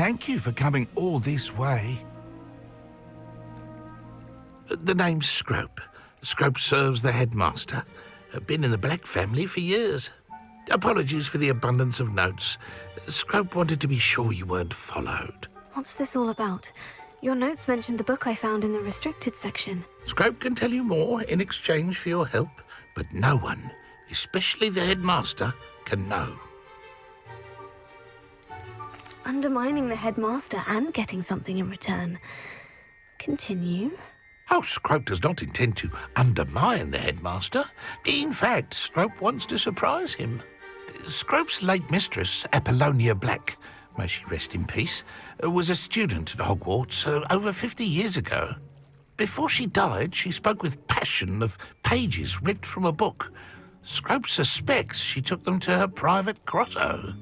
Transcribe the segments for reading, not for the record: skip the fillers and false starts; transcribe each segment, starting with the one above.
Thank you for coming all this way. The name's Scrope. Scrope serves the headmaster. Been in the Black family for years. Apologies for the abundance of notes. Scrope wanted to be sure you weren't followed. What's this all about? Your notes mentioned the book I found in the restricted section. Scrope can tell you more in exchange for your help, but no one, especially the headmaster, can know. Undermining the headmaster and getting something in return. Continue. Oh, Scrope does not intend to undermine the headmaster. In fact, Scrope wants to surprise him. Scrope's late mistress, Apollonia Black, may she rest in peace, was a student at Hogwarts over 50 years ago. Before she died, she spoke with passion of pages ripped from a book. Scrope suspects she took them to her private grotto.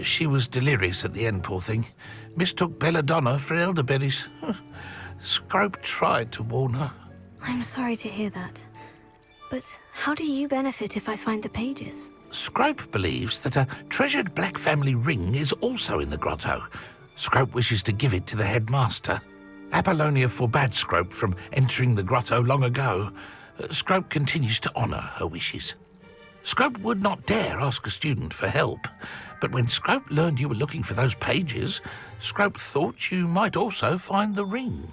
She was delirious at the end, poor thing. Mistook belladonna for elderberries. Scrope tried to warn her. I'm sorry to hear that. But how do you benefit if I find the pages? Scrope believes that a treasured Black family ring is also in the grotto. Scrope wishes to give it to the headmaster. Apollonia forbade Scrope from entering the grotto long ago. Scrope continues to honour her wishes. Scrope would not dare ask a student for help, but when Scrope learned you were looking for those pages, Scrope thought you might also find the ring.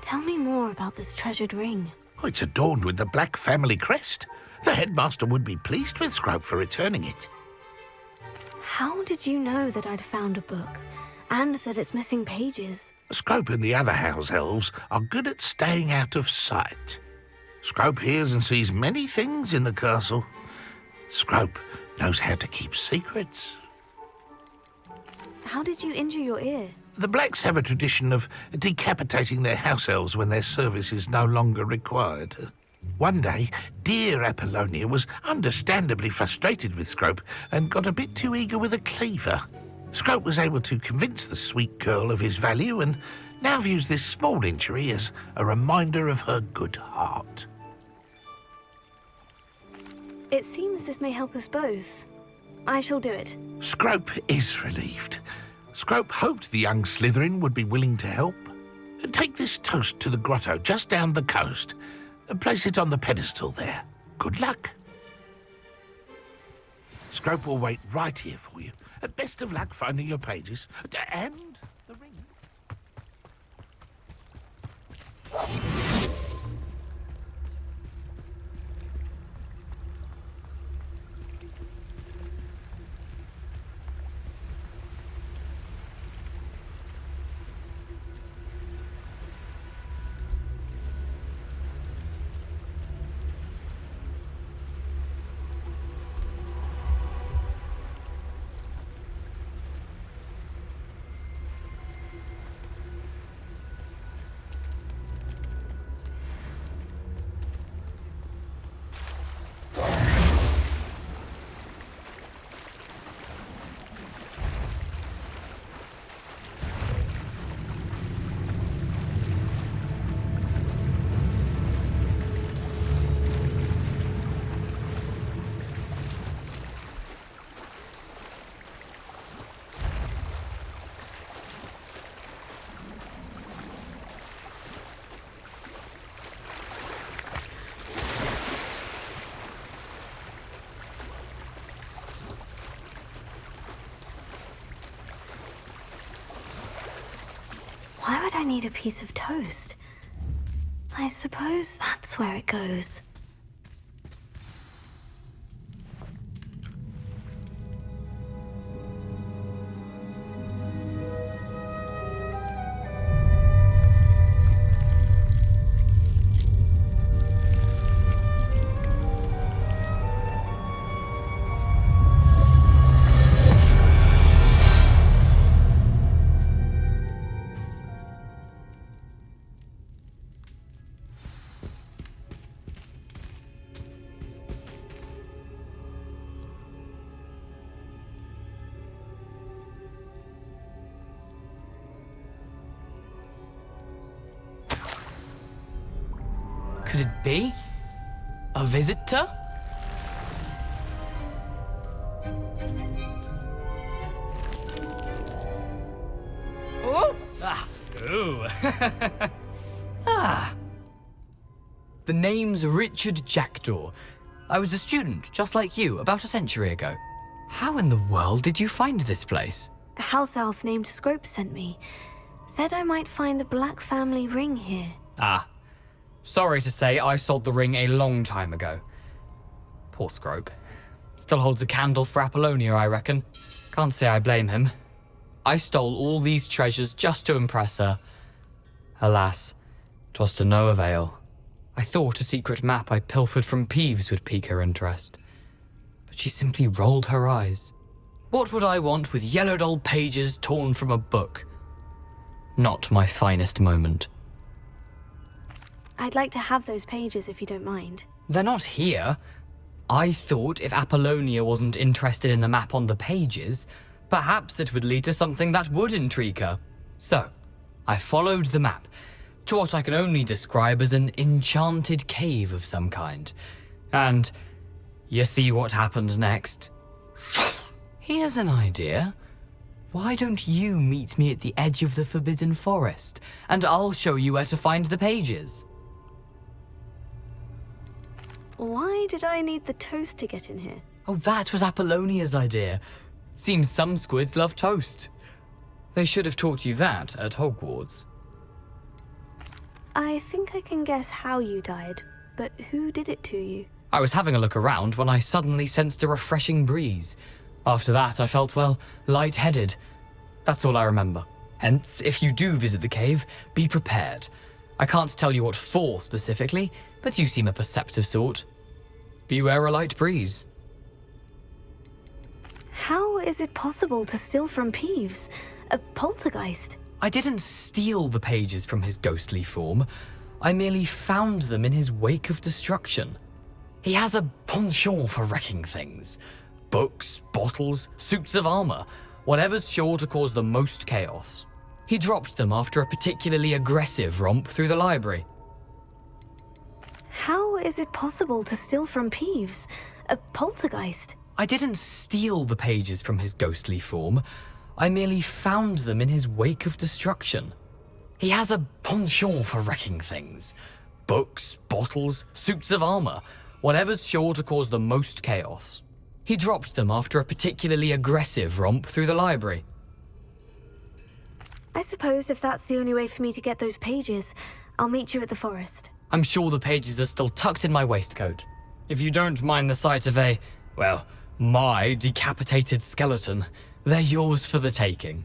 Tell me more about this treasured ring. Oh, it's adorned with the Black family crest. The headmaster would be pleased with Scrope for returning it. How did you know that I'd found a book, and that it's missing pages? Scrope and the other house elves are good at staying out of sight. Scrope hears and sees many things in the castle. Scrope knows how to keep secrets. How did you injure your ear? The Blacks have a tradition of decapitating their house elves when their service is no longer required. One day, dear Apollonia was understandably frustrated with Scrope and got a bit too eager with a cleaver. Scrope was able to convince the sweet girl of his value and now views this small injury as a reminder of her good heart. It seems this may help us both. I shall do it. Scrope is relieved. Scrope hoped the young Slytherin would be willing to help. Take this toast to the grotto just down the coast and place it on the pedestal there. Good luck. Scrope will wait right here for you. Best of luck finding your pages. And the ring. Why would I need a piece of toast? I suppose that's where it goes. Could it be? A visitor? Oh! Ah! The name's Richard Jackdaw. I was a student, just like you, about a century ago. How in the world did you find this place? A house elf named Scrope sent me. Said I might find a black family ring here. Ah. Sorry to say, I sold the ring a long time ago. Poor Scrope. Still holds a candle for Apollonia, I reckon. Can't say I blame him. I stole all these treasures just to impress her. Alas, 'twas to no avail. I thought a secret map I pilfered from Peeves would pique her interest. But she simply rolled her eyes. What would I want with yellowed old pages torn from a book? Not my finest moment. I'd like to have those pages if you don't mind. They're not here. I thought if Apollonia wasn't interested in the map on the pages, perhaps it would lead to something that would intrigue her. So, I followed the map to what I can only describe as an enchanted cave of some kind. And you see what happened next? Here's an idea. Why don't you meet me at the edge of the Forbidden Forest, and I'll show you where to find the pages? Why did I need the toast to get in here? Oh, that was Apollonia's idea. Seems some squids love toast. They should have taught you that at Hogwarts. I think I can guess how you died, but who did it to you? I was having a look around when I suddenly sensed a refreshing breeze. After that, I felt, well, lightheaded. That's all I remember. Hence, if you do visit the cave, be prepared. I can't tell you what for specifically, but you seem a perceptive sort. Beware a light breeze. How is it possible to steal from Peeves? A poltergeist? I didn't steal the pages from his ghostly form. I merely found them in his wake of destruction. He has a penchant for wrecking things. Books, bottles, suits of armor, whatever's sure to cause the most chaos. He dropped them after a particularly aggressive romp through the library. How is it possible to steal from Peeves? A poltergeist? I didn't steal the pages from his ghostly form. I merely found them in his wake of destruction. He has a penchant for wrecking things. Books, bottles, suits of armor, whatever's sure to cause the most chaos. He dropped them after a particularly aggressive romp through the library. I suppose if that's the only way for me to get those pages, I'll meet you at the forest. I'm sure the pages are still tucked in my waistcoat. If you don't mind the sight of my decapitated skeleton, they're yours for the taking.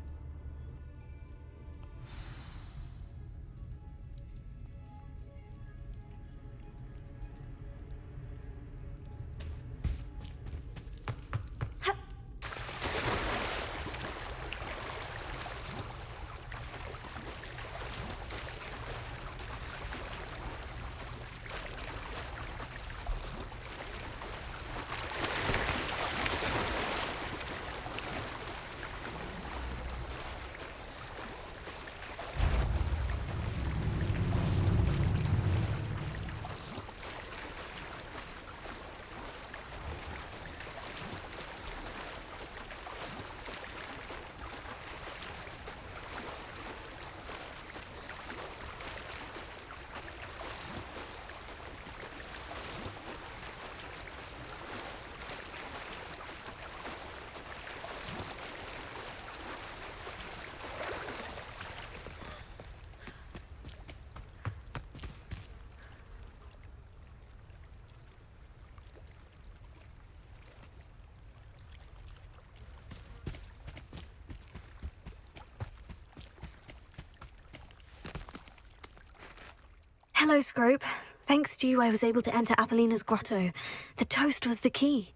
Hello, Scrope. Thanks to you, I was able to enter Apollina's grotto. The toast was the key.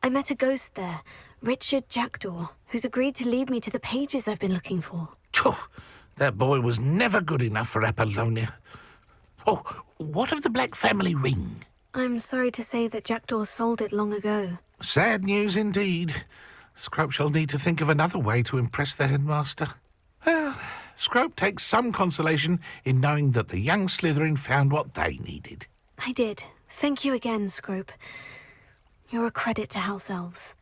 I met a ghost there, Richard Jackdaw, who's agreed to lead me to the pages I've been looking for. Phew, that boy was never good enough for Apollonia. Oh, what of the Black family ring? I'm sorry to say that Jackdaw sold it long ago. Sad news indeed. Scrope shall need to think of another way to impress the headmaster. Well, Scrope takes some consolation in knowing that the young Slytherin found what they needed. I did. Thank you again, Scrope. You're a credit to House Elves.